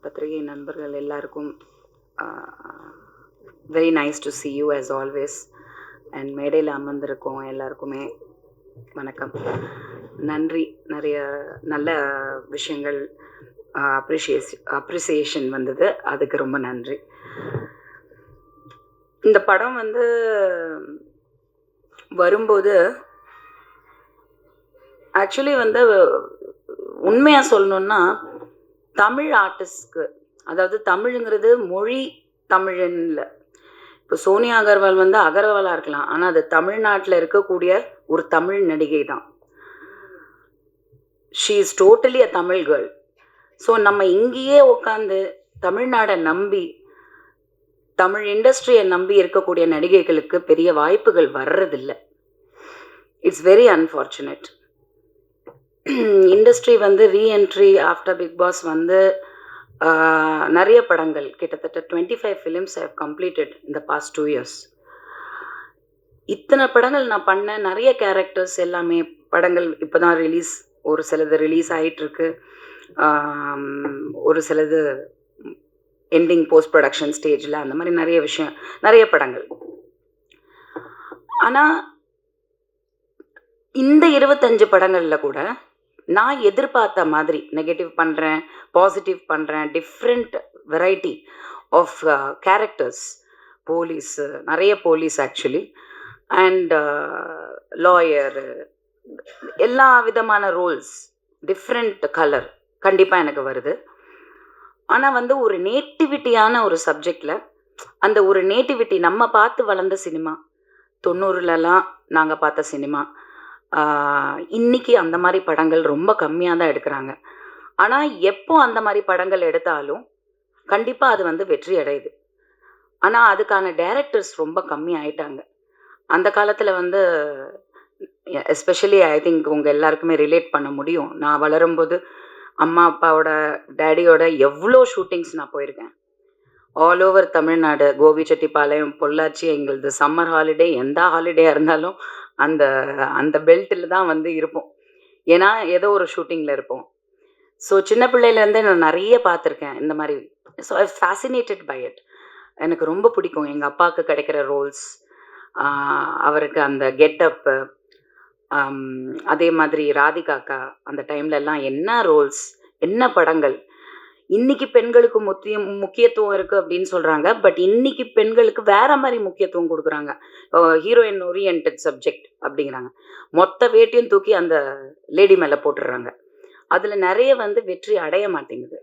பத்திரிகை நண்பர்கள் எல்லாருக்கும் very nice to see you as always. And மேடையில் அமர்ந்திருக்கோம் எல்லாருக்குமே வணக்கம், நன்றி. நிறைய நல்ல விஷயங்கள் அப்ரிசியேஷன் வந்தது, அதுக்கு ரொம்ப நன்றி. இந்த படம் வரும்போது ஆக்சுவலி உண்மையாக சொல்லணுன்னா தமிழ் ஆர்டிஸ்ட்க்கு, அதாவது தமிழுங்கிறது மொழி தமிழ்ல, இப்போ சோனியா அகர்வால் அகர்வாலாக இருக்கலாம், ஆனால் அது தமிழ்நாட்டில் இருக்கக்கூடிய ஒரு தமிழ் நடிகை தான். She is totally a Tamil girl. So நம்ம இங்கேயே உட்காந்து தமிழ்நாடை நம்பி, தமிழ் இண்டஸ்ட்ரியை நம்பி இருக்கக்கூடிய நடிகைகளுக்கு பெரிய வாய்ப்புகள் வர்றதில்லை. It's very unfortunate. Industry reentry after big boss நிறைய படங்கள், கிட்டத்தட்ட 25 ஃபிலிம்ஸ் ஐ ஹவ் கம்ப்ளீட்டட் இந்த பாஸ்ட் 2 years. இத்தனை படங்கள் நான் பண்ணேன், நிறைய கேரக்டர்ஸ் எல்லாமே படங்கள் இப்போ தான் ரிலீஸ், ஒரு சிலது ரிலீஸ் ஆகிட்டுருக்கு, ஒரு சிலது எண்டிங் போஸ்ட் ப்ரொடக்ஷன் ஸ்டேஜில், அந்த மாதிரி நிறைய விஷயம், நிறைய படங்கள். ஆனால் இந்த 25 படங்களில் கூட நான் எதிர்பார்த்த மாதிரி நெகட்டிவ் பண்ணுறேன், பாசிட்டிவ் பண்ணுறேன், different variety of characters, police, நிறைய போலீஸ் ஆக்சுவலி, அண்ட் லாயர், எல்லா விதமான ரோல்ஸ், டிஃப்ரெண்ட் கலர் கண்டிப்பாக எனக்கு வருது. ஆனால் ஒரு நேட்டிவிட்டியான ஒரு சப்ஜெக்டில், அந்த ஒரு நேட்டிவிட்டி நம்ம பார்த்து வளர்ந்த சினிமா, 90லலாம் நாங்கள் பார்த்த சினிமா, இன்றைக்கி அந்த மாதிரி படங்கள் ரொம்ப கம்மியாக தான் எடுக்கிறாங்க. ஆனால் எப்போ அந்த மாதிரி படங்கள் எடுத்தாலும் கண்டிப்பாக அது வெற்றி அடையுது. ஆனால் அதுக்கான டைரக்டர்ஸ் ரொம்ப கம்மி ஆயிட்டாங்க. அந்த காலத்தில் எஸ்பெஷலி ஐ திங்க் உங்கள் எல்லாருக்குமே ரிலேட் பண்ண முடியும். நான் வளரும்போது அம்மா அப்பாவோட டேடியோட எவ்வளோ ஷூட்டிங்ஸ் நான் போயிருக்கேன், ஆல் ஓவர் தமிழ்நாடு, கோபிச்செட்டிப்பாளையம், பொள்ளாச்சி. எங்களது சம்மர் ஹாலிடே, எந்த ஹாலிடேயாக இருந்தாலும் அந்த அந்த பெல்ட்டில் தான் இருப்போம், ஏன்னா ஏதோ ஒரு ஷூட்டிங்கில் இருப்போம். ஸோ சின்ன பிள்ளையிலேருந்தே நான் நிறைய பார்த்துருக்கேன் இந்த மாதிரி. So I fascinated by it. எனக்கு ரொம்ப பிடிக்கும் எங்கள் அப்பாவுக்கு கிடைக்கிற ரோல்ஸ், அவருக்கு அந்த கெட்டப்பு, அதே மாதிரி ராதிகாக்கா அந்த டைம்லலாம் என்ன ரோல்ஸ், என்ன படங்கள். இன்றைக்கி பெண்களுக்கு முக்கியத்துவம் இருக்குது அப்படின்னு சொல்கிறாங்க, பட் இன்றைக்கி பெண்களுக்கு வேறு மாதிரி முக்கியத்துவம் கொடுக்குறாங்க. ஹீரோயின் ஓரியன்ட் சப்ஜெக்ட் அப்படிங்கிறாங்க, மொத்த வேட்டையும் தூக்கி அந்த லேடி மேலே போட்டுடுறாங்க. அதில் நிறைய வெற்றி அடைய மாட்டேங்குது.